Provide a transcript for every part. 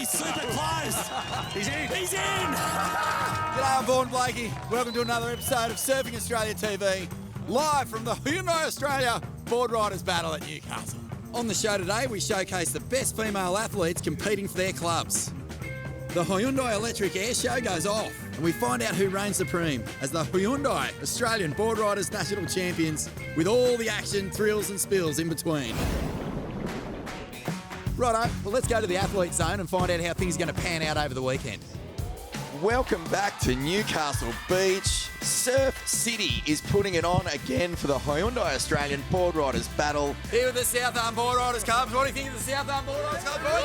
super close. He's in. He's in. G'day, I'm Vaughan Blakey. Welcome to another episode of Surfing Australia TV, live from the Hyundai Australia Boardriders battle at Newcastle. On the show today, we showcase the best female athletes competing for their clubs. The Hyundai Electric Air Show goes off, and we find out who reigns supreme as the Hyundai Australian Boardriders National Champions, with all the action, thrills and spills in between. Righto, well, let's go to the athlete zone and find out how things are going to pan out over the weekend. Welcome back to Newcastle Beach. Surf City is putting it on again for the Hyundai Australian Boardriders battle. Here with the South Arm Boardriders Club. What do you think of the South Arm Boardriders Club, boys?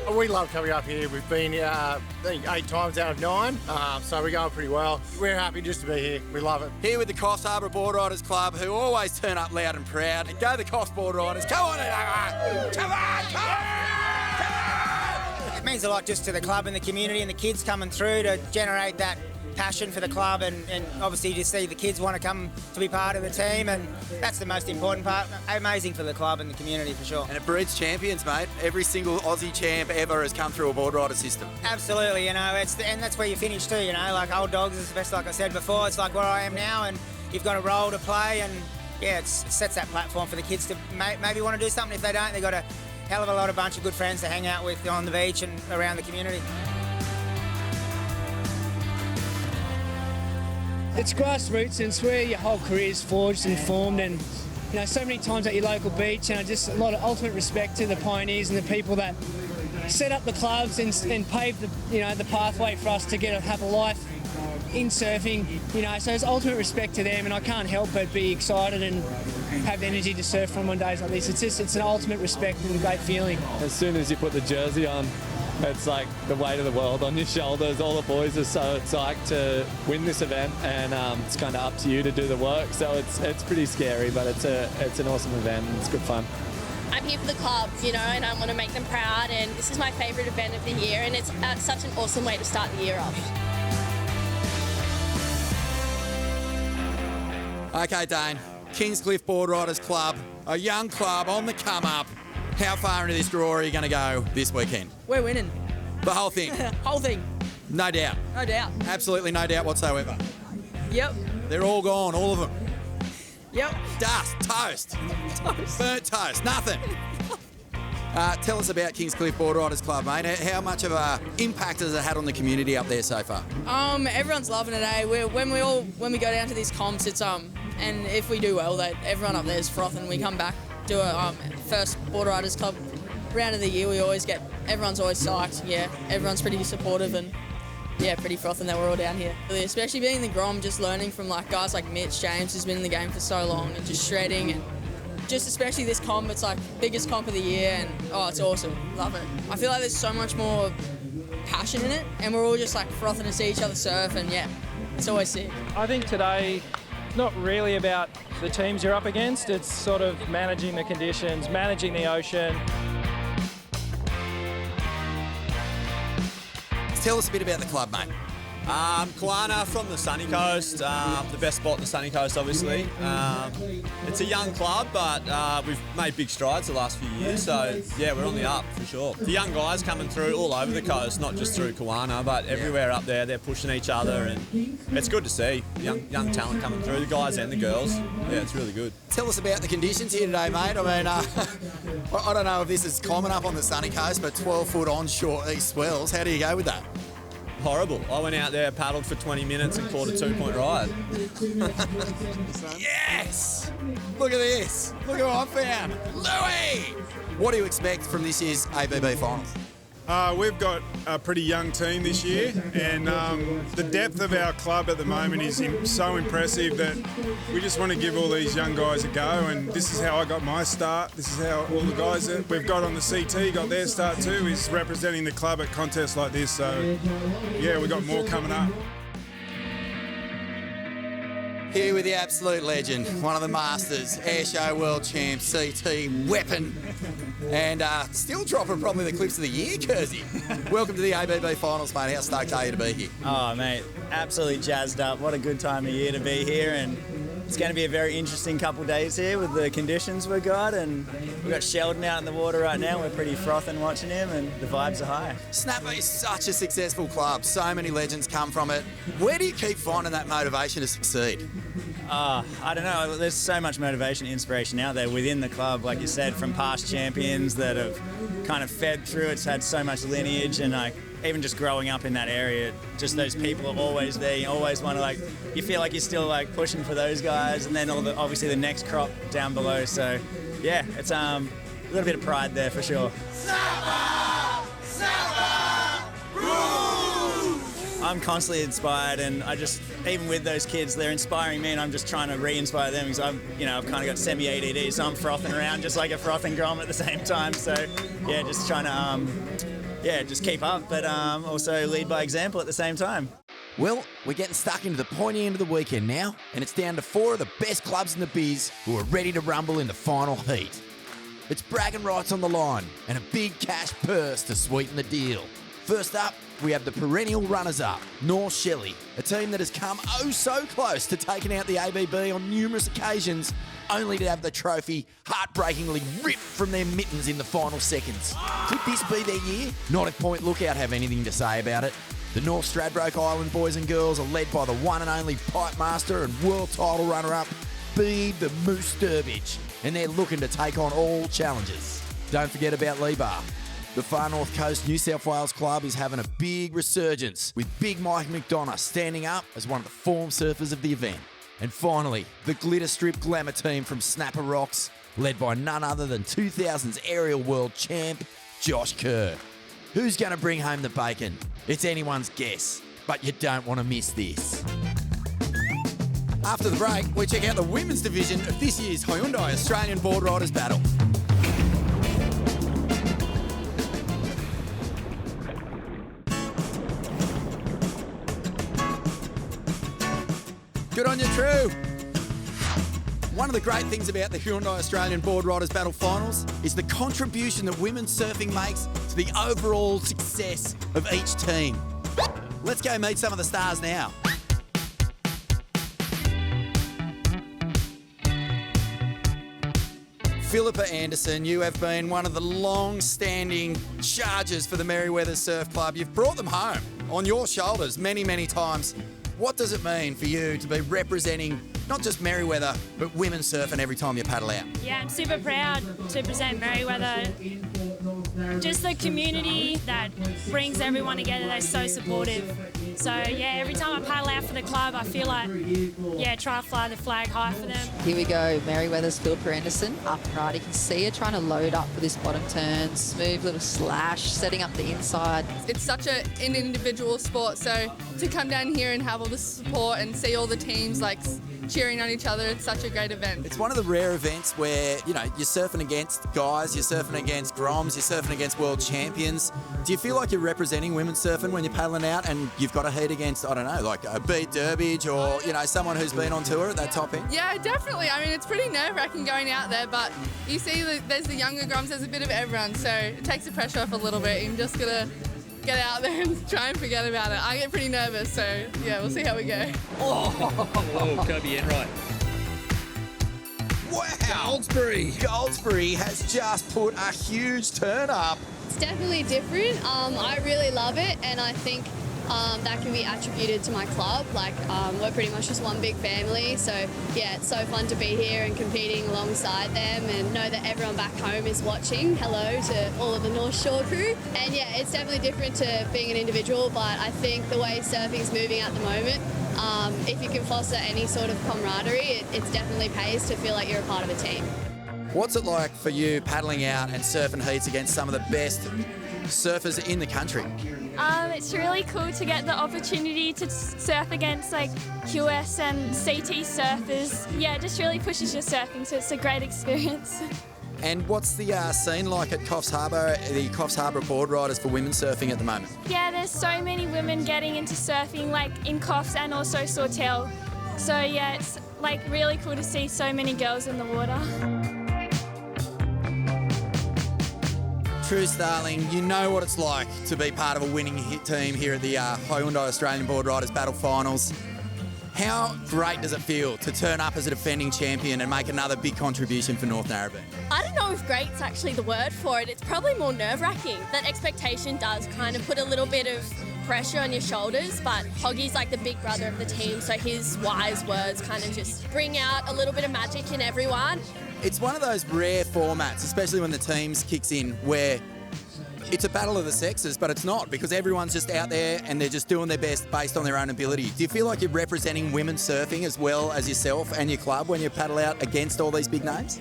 We love coming up here. We've been, I think, 8 times out of 9, so we're going pretty well. We're happy just to be here. We love it. Here with the Coffs Harbour Boardriders Club, who always turn up loud and proud. Go the Coffs Boardriders. Come on, come on, come on! It means a lot just to the club and the community and the kids coming through to generate that passion for the club, and obviously to see the kids want to come to be part of the team, and that's the most important part. Amazing for the club and the community for sure. And it breeds champions, mate. Every single Aussie champ ever has come through a Boardrider system. Absolutely, you know, and that's where you finish too, you know, like old dogs is the best, like I said before, it's like where I am now, and you've got a role to play, and yeah, it sets that platform for the kids to maybe want to do something. If they don't, they've got a hell of a lot of bunch of good friends to hang out with on the beach and around the community. It's grassroots, and it's where your whole career is forged and formed, and you know, so many times at your local beach, and just a lot of ultimate respect to the pioneers and the people that set up the clubs and paved the pathway for us to have a life in surfing. You know, so it's ultimate respect to them, and I can't help but be excited and have the energy to surf on days like this. It's an ultimate respect and a great feeling. As soon as you put the jersey on, it's like the weight of the world on your shoulders. All the boys are so psyched to win this event, and it's kind of up to you to do the work. So it's pretty scary, but it's an awesome event and it's good fun. I'm here for the club, you know, and I want to make them proud, and this is my favourite event of the year, and it's such an awesome way to start the year off. Okay, Dane. Kingscliff Boardriders Club, a young club on the come up. How far into this draw are you going to go this weekend? We're winning. The whole thing? Whole thing. No doubt? No doubt. Absolutely no doubt whatsoever? Yep. They're all gone, all of them? Yep. Dust, toast, burnt toast, nothing. Tell us about Kingscliff Boardriders Club, mate. How much of an impact has it had on the community up there so far? Everyone's loving it, eh? When we go down to these comps, it's and if we do well, everyone up there is frothing. We come back, do a first Boardriders Club round of the year. Everyone's always psyched. Yeah, everyone's pretty supportive, and yeah, pretty frothing that we're all down here. Especially being in the Grom, just learning from guys like Mitch James, who's been in the game for so long, and just shredding, and just especially this comp, it's biggest comp of the year, and it's awesome. Love it. I feel like there's so much more passion in it, and we're all just frothing to see each other surf, and yeah, it's always sick. I think today, not really about the teams you're up against. It's sort of managing the conditions, managing the ocean. Tell us a bit about the club, mate. Kawana from the sunny coast, the best spot on the sunny coast, obviously. It's a young club, but we've made big strides the last few years, so yeah, we're on the up for sure. The young guys coming through all over the coast, not just through Kawana, but everywhere up there, they're pushing each other, and it's good to see young talent coming through, the guys and the girls. Yeah, it's really good. Tell us about the conditions here today, mate. I mean, I don't know if this is common up on the sunny coast, but 12-foot onshore east swells. How do you go with that? Horrible. I went out there, paddled for 20 minutes and caught a 2-point ride. Yes! Look at this. Look who I found. Louis! What do you expect from this year's ABB Finals? We've got a pretty young team this year, and the depth of our club at the moment is so impressive that we just want to give all these young guys a go, and this is how I got my start. This is how all the guys that we've got on the CT got their start too, is representing the club at contests like this. So yeah, we've got more coming up. Here with the absolute legend, one of the masters, Airshow World Champ, CT Weapon, and still dropping probably the clips of the year, Kersey. Welcome to the ABB Finals, mate. How stoked are you to be here? Oh, mate, absolutely jazzed up. What a good time of year to be here, and It's going to be a very interesting couple of days here with the conditions we've got, and we've got Sheldon out in the water right now. We're pretty frothing watching him, and the vibes are high. Snapper is such a successful club. So many legends come from it. Where do you keep finding that motivation to succeed? I don't know. There's so much motivation and inspiration out there within the club, like you said, from past champions that have kind of fed through. It's had so much lineage, and like even just growing up in that area, just those people are always there. You always want to you feel like you're still pushing for those guys, and then obviously the next crop down below. So yeah, it's a little bit of pride there for sure. I'm constantly inspired, and even with those kids, they're inspiring me, and I'm just trying to re-inspire them because I've kind of got semi-ADD, so I'm frothing around just like a frothing grom at the same time. So yeah, just trying to just keep up, but also lead by example at the same time. Well, we're getting stuck into the pointy end of the weekend now, and it's down to 4 of the best clubs in the biz who are ready to rumble in the final heat. It's bragging rights on the line and a big cash purse to sweeten the deal. First up, we have the perennial runners-up, North Shelley, a team that has come oh so close to taking out the ABB on numerous occasions, only to have the trophy heartbreakingly ripped from their mittens in the final seconds. Could this be their year? Not if Point Lookout have anything to say about it. The North Stradbroke Island boys and girls are led by the one and only pipe master and world title runner-up, Bede the Moose Sturbridge, and they're looking to take on all challenges. Don't forget about Lebar. The Far North Coast New South Wales club is having a big resurgence, with Big Mike McDonough standing up as one of the form surfers of the event. And finally, the glitter strip glamour team from Snapper Rocks, led by none other than 2000's aerial world champ, Josh Kerr. Who's going to bring home the bacon? It's anyone's guess, but you don't want to miss this. After the break, we check out the women's division of this year's Hyundai Australian Boardriders battle. Good on you, True. One of the great things about the Hyundai Australian Boardriders Battle Finals is the contribution that women's surfing makes to the overall success of each team. Let's go meet some of the stars now. Philippa Anderson, you have been one of the long-standing chargers for the Merewether Surf Club. You've brought them home on your shoulders many, many times. What does it mean for you to be representing not just Merewether, but women's surfing every time you paddle out? Yeah, I'm super proud to present Merewether. Just the community that brings everyone together, they're so supportive. So yeah, every time I paddle out for the club, I feel like, try to fly the flag high for them. Here we go, Merewether's Philippa Anderson up and right. You can see her trying to load up for this bottom turn, smooth little slash, setting up the inside. It's such an individual sport, so to come down here and have all the support and see all the teams cheering on each other, it's such a great event. It's one of the rare events where, you're surfing against guys, you're surfing against groms, you're surfing against world champions. Do you feel like you're representing women's surfing when you're paddling out and you've got to heat against, I don't know, like a Bede Sturbridge or, someone who's been on tour at that top end? Yeah, definitely. I mean, it's pretty nerve-wracking going out there, but you see there's the younger groms, there's a bit of everyone, so it takes the pressure off a little bit. You're just going to get out there and try and forget about it. I get pretty nervous, so yeah, we'll see how we go. Oh, Kobe Enright. Wow! Goldsbury has just put a huge turn up. It's definitely different. I really love it, and I think that can be attributed to my club. We're pretty much just one big family, so yeah, it's so fun to be here and competing alongside them and know that everyone back home is watching. Hello to all of the North Shore crew. And yeah, it's definitely different to being an individual, but I think the way surfing is moving at the moment, if you can foster any sort of camaraderie, it definitely pays to feel like you're a part of a team. What's it like for you paddling out and surfing heats against some of the best surfers in the country? It's really cool to get the opportunity to surf against QS and CT surfers. Yeah, it just really pushes your surfing, so it's a great experience. And what's the scene like at Coffs Harbour, the Coffs Harbour Boardriders for women surfing at the moment? Yeah, there's so many women getting into surfing, in Coffs and also Sawtell. So yeah, it's really cool to see so many girls in the water. True, Starling, you know what it's like to be part of a winning hit team here at the Hyundai Australian Boardriders Battle Finals. How great does it feel to turn up as a defending champion and make another big contribution for North Narrabeen? I don't know if great's actually the word for it. It's probably more nerve-wracking. That expectation does kind of put a little bit of pressure on your shoulders, but Hoggy's like the big brother of the team, so his wise words kind of just bring out a little bit of magic in everyone. It's one of those rare formats, especially when the teams kicks in, where it's a battle of the sexes, but it's not, because everyone's just out there and they're just doing their best based on their own ability. Do you feel like you're representing women's surfing as well as yourself and your club when you paddle out against all these big names?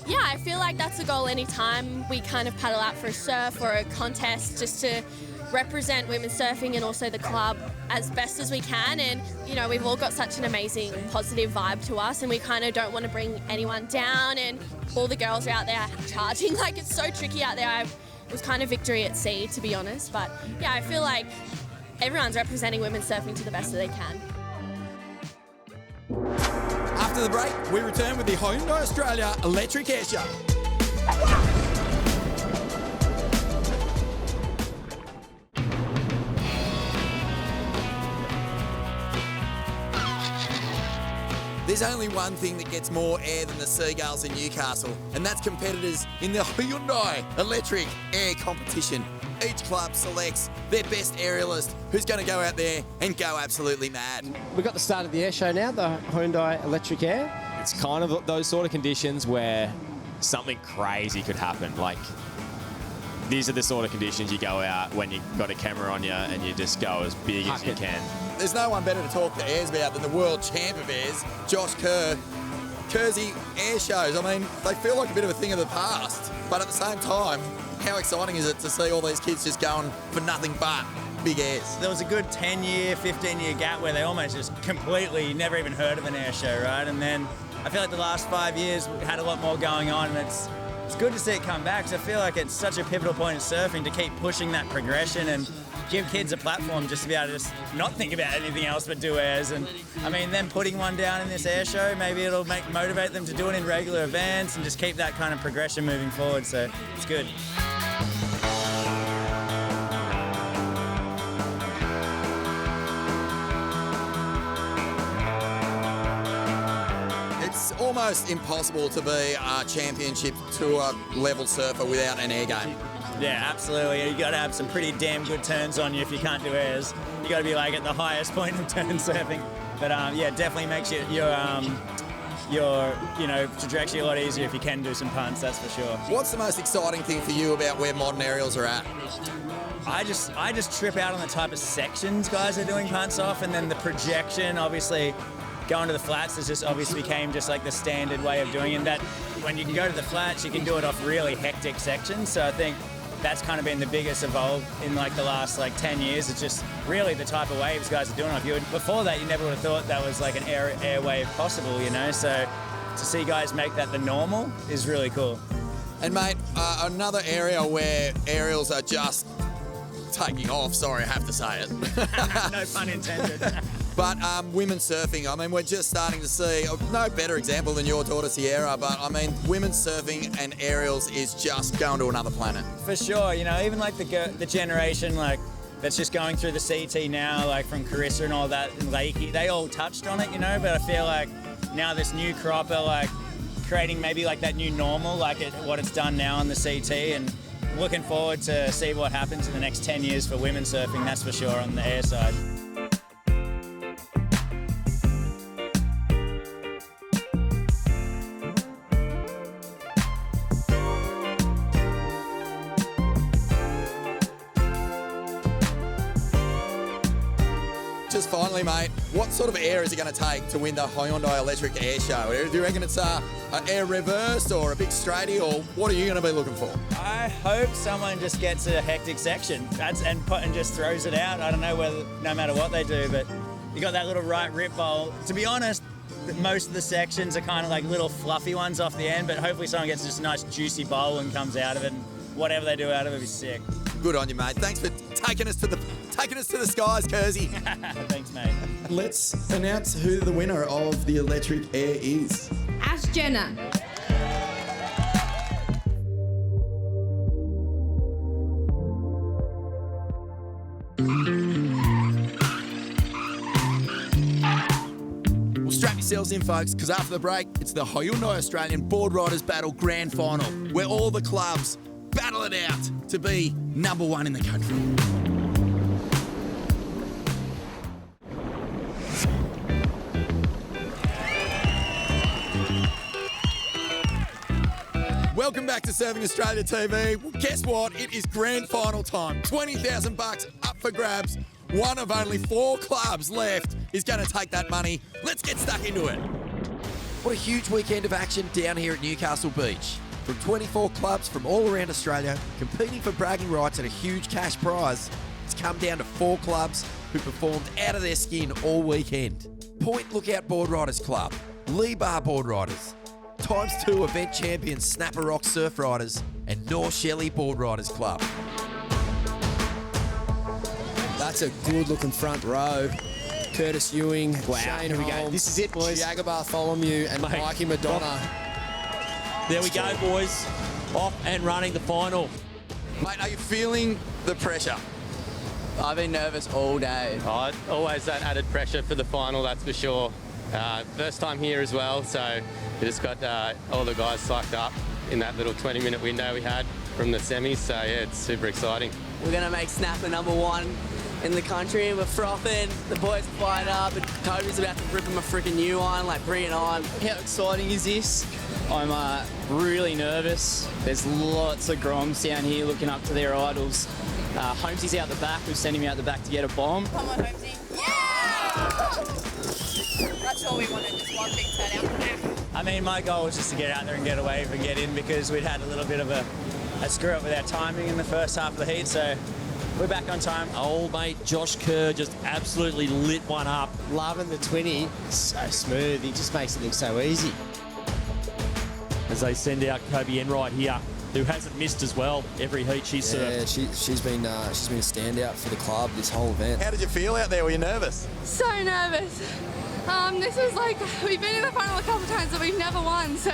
Yeah, I feel like that's the goal anytime we kind of paddle out for a surf or a contest, just to represent women's surfing and also the club as best as we can. And, you know, we've all got such an amazing positive vibe to us, and we kind of don't want to bring anyone down, and all the girls are out there charging. Like, it's so tricky out there. It was kind of victory at sea, to be honest. But yeah, I feel like everyone's representing women's surfing to the best that they can. After the break, we return with the Hyundai Australia Electric Air Show. There's only one thing that gets more air than the Seagulls in Newcastle, and that's competitors in the Hyundai Electric Air Competition. Each club selects their best aerialist who's going to go out there and go absolutely mad. We've got the start of the air show now, the Hyundai Electric Air. It's kind of those sort of conditions where something crazy could happen. Like, these are the sort of conditions you go out when you've got a camera on you and you just go as big as you can. There's no one better to talk to airs about than the world champ of airs, Josh Kerr. Kersey, air shows, I mean, they feel like a bit of a thing of the past, but at the same time, how exciting is it to see all these kids just going for nothing but big airs? There was a good 10-year, 15-year gap where they almost just completely never even heard of an air show, right? And then I feel like the last 5 years we had a lot more going on, and it's good to see it come back, because I feel like it's such a pivotal point in surfing to keep pushing that progression and give kids a platform just to be able to just not think about anything else but do airs. And I mean, them putting one down in this air show, maybe it'll motivate them to do it in regular events and just keep that kind of progression moving forward, so it's good. It's almost impossible to be a championship tour level surfer without an air game. Yeah, absolutely. You got to have some pretty damn good turns on you if you can't do airs. You got to be like at the highest point of turn surfing. But yeah, definitely makes your trajectory a lot easier if you can do some punts. That's for sure. What's the most exciting thing for you about where modern aerials are at? I just trip out on the type of sections guys are doing punts off, and then the projection. Obviously, going to the flats has just obviously became just like the standard way of doing it. That when you can go to the flats, you can do it off really hectic sections. So I think that's kind of been the biggest evolve in like the last 10 years. It's just really the type of waves guys are doing off. Before that, you never would have thought that was like an air wave possible, you know? So to see guys make that the normal is really cool. And mate, another area where aerials are just taking off, sorry, I have to say it. No pun intended. But women's surfing, I mean, we're just starting to see, no better example than your daughter Sierra, but I mean, women's surfing and aerials is just going to another planet. For sure, you know, even like the generation that's just going through the CT now, like from Carissa and all that, and Lakey, they all touched on it, you know, but I feel like now this new crop are like creating maybe like that new normal, what it's done now on the CT, and looking forward to see what happens in the next 10 years for women's surfing, that's for sure, on the air side. Just finally, mate, what sort of air is it going to take to win the Hyundai Electric Air Show? Do you reckon it's an air reverse or a big straighty, or what are you going to be looking for? I hope someone just gets a hectic section and just throws it out. I don't know no matter what they do, but you got that little right rip bowl. To be honest, most of the sections are kind of like little fluffy ones off the end, but hopefully someone gets just a nice juicy bowl and comes out of it, and whatever they do out of it is sick. Good on you, mate. Thanks for taking us to the skies, Kersey. Thanks, mate. Let's announce who the winner of the Electric Air is. Ash Jenner. yourselves in, folks, because after the break, it's the Hyundai Australian Boardriders Battle Grand Final, where all the clubs battle it out to be number one in the country. Welcome back to Surfing Australia TV. Well, guess what? It is grand final time. $20,000 up for grabs. One of only 4 clubs left is going to take that money. Let's get stuck into it. What a huge weekend of action down here at Newcastle Beach. From 24 clubs from all around Australia, competing for bragging rights at a huge cash prize, it's come down to 4 clubs who performed out of their skin all weekend. Point Lookout Boardriders Club, Lee Bar Boardriders, ×2 event champions Snapper Rock Surf Riders, and North Shelley Boardriders Club. That's a good-looking front row. Curtis Ewing, Shane here we go. Holmes, This is it, boys. Tiago Bartholomew, and Mate. Mikey Madonna. There we go, boys. Off and running the final. Mate, are you feeling the pressure? I've been nervous all day. Oh, always that added pressure for the final, that's for sure. First time here as well, so we just got all the guys psyched up in that little 20-minute window we had from the semis, so yeah, it's super exciting. We're going to make Snapper number one in the country. We're frothing, the boys are fired up, and Kobe's about to rip him a freaking new one, like bring it on. How exciting is this? I'm really nervous. There's lots of groms down here looking up to their idols. Holmesy's out the back. We've sent him out the back to get a bomb. Come on, Holmesy. Yeah! That's all we wanted, just one big turnout. I mean, my goal was just to get out there and get a wave and get in because we'd had a little bit of a screw up with our timing in the first half of the heat, so we're back on time. Old mate Josh Kerr just absolutely lit one up. Loving the 20. So smooth. He just makes it look so easy. As they send out Kobe Enright here, who hasn't missed as well every heat she's served. Yeah, she's been a standout for the club this whole event. How did you feel out there? Were you nervous? So nervous. This is like, we've been in the final a couple of times, but we've never won, so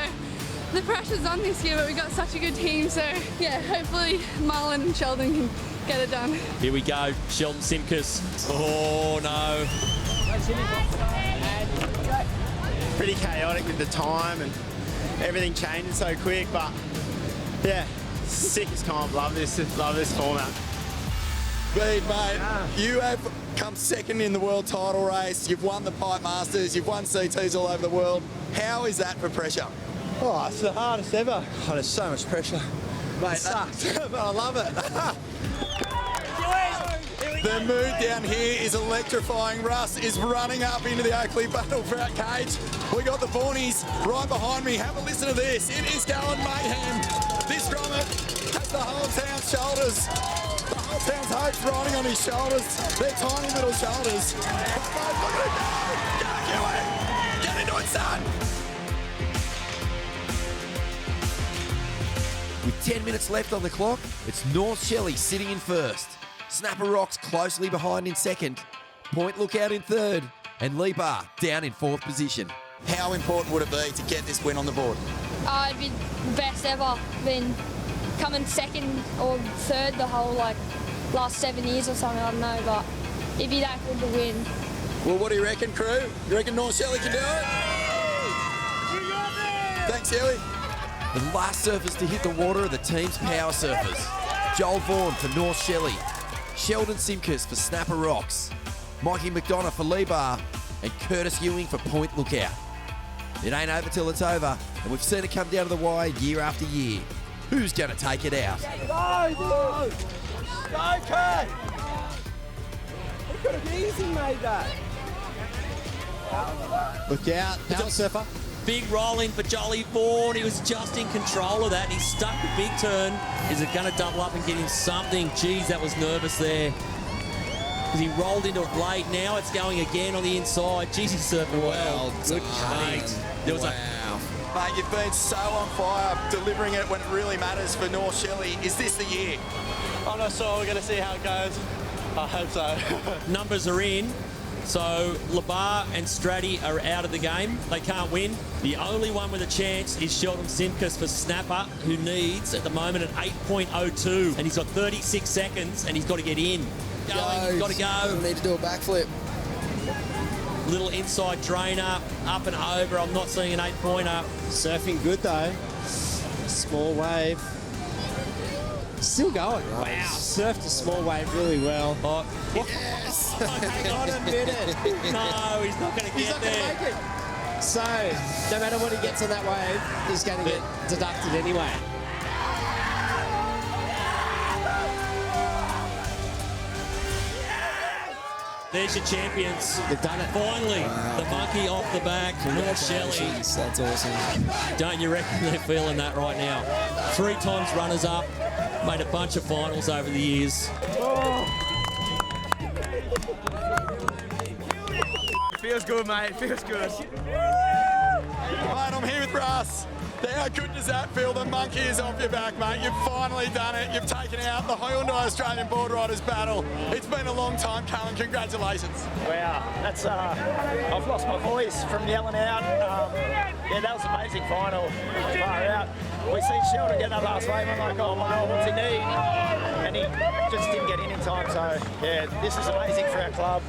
the pressure's on this year, but we've got such a good team, so yeah, hopefully Marlon and Sheldon can get it done. Here we go, Sheldon Simkus. Oh no. Pretty chaotic with the time and everything changing so quick, but yeah, sick as comp. Love this format. Bede, mate, you have come second in the world title race. You've won the Pipe Masters. You've won CTs all over the world. How is that for pressure? Oh, it's the hardest ever. Oh, there's so much pressure. Mate, it sucks, but I love it. The mood down here is electrifying. Russ is running up into the Oakley Battle for our cage. We got the Vaughanies right behind me. Have a listen to this. It is going mayhem. This grommet has the whole town's shoulders. The whole town's hopes riding on his shoulders. They're tiny little shoulders. But mate, look at it go. Go, Huey. Get into it, son. With 10 minutes left on the clock, it's North Shelley sitting in first. Snapper Rocks closely behind in second. Point Lookout in third. And Lee Bar down in fourth position. How important would it be to get this win on the board? It'd be the best ever. Been coming second or third the whole last 7 years or something, I don't know, but it'd be that good to win. Well, what do you reckon, crew? You reckon North Shelley can do it? Thanks, Huey. The last surfers to hit the water are the team's power surfers. Joel Vaughan for North Shelley. Sheldon Simkus for Snapper Rocks. Mikey McDonough for Lee Bar. And Curtis Ewing for Point Lookout. It ain't over till it's over, and we've seen it come down to the wire year after year. Who's going to take it out? Go, Kurt! We could have easily made that. Look out, power surfer. Big roll in for Jolly Vaughan. He was just in control of that. He stuck the big turn. Is it going to double up and get him something? Geez, that was nervous there. Because he rolled into it late. Now it's going again on the inside. Geez, he's surfing well. Good mate. There was Mate, you've been so on fire, delivering it when it really matters for North Shelley. Is this the year? I'm not sure. We're going to see how it goes. I hope so. Numbers are in. So Labar and Stratty are out of the game. They can't win. The only one with a chance is Sheldon Simkus for Snapper, who needs at the moment an 8.02, and he's got 36 seconds, and he's got to get in. He's got to go. Need to do a backflip. Little inside drainer, up and over. I'm not seeing an 8-pointer. Surfing good though. Small wave. Still going, right? Wow. Surfed a small wave really well. Oh, yes! Hang on a minute. No, he's not going to get there. Make it. So, no matter what he gets on that wave, he's going to get deducted anyway. There's your champions. They've done it. Finally, the monkey off the back. North Shelley. That's awesome. Don't you reckon they're feeling that right now? 3 times runners-up. Made a bunch of finals over the years. Feels good, mate. Feels good. Mate, I'm here with Russ. How good does that feel? The monkey is off your back, mate. You've finally done it. You've taken out the Hyundai Australian Boardriders battle. It's been a long time coming. Congratulations. Wow, that's I've lost my voice from yelling out. Yeah, that was an amazing final. Far out. We seen Sheldon get that last wave. I'm like, oh my God, what's he need? And he just didn't get in time. So yeah, this is amazing for our club.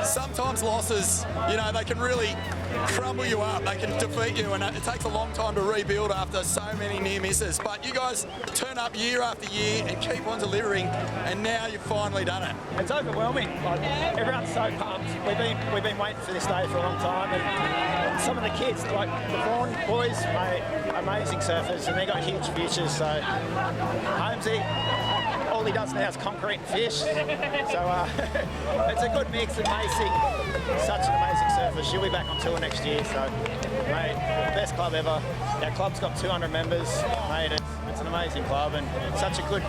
Sometimes losses, you know, they can really crumble you up. They can defeat you, and it takes a long time to rebuild after so many near misses. But you guys turn up year after year and keep on delivering, and now you've finally done it. It's overwhelming. Like, everyone's so pumped. We've been waiting for this day for a long time, and some of the kids, like the Vaughan boys, mate, amazing surfers, and they got huge futures. So Holmesy, all he does now is concrete and fish. So it's a good mix. And Macy, such an amazing surfer. She'll be back on tour next year. So, mate, best club ever. Our club's got 200 members. Mate, it's an amazing club and such a good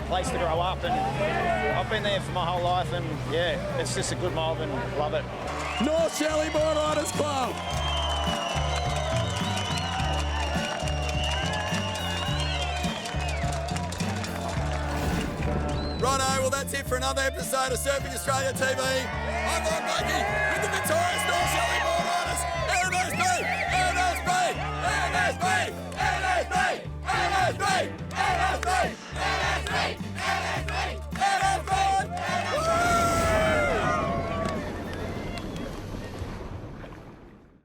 place to grow up. And I've been there for my whole life, and yeah, it's just a good mob and love it. North Shelley Boardriders Club. Righto, well that's it for another episode of Surfing Australia TV. I'm Vaughan Blakey with the victorious North Shelley Boardriders.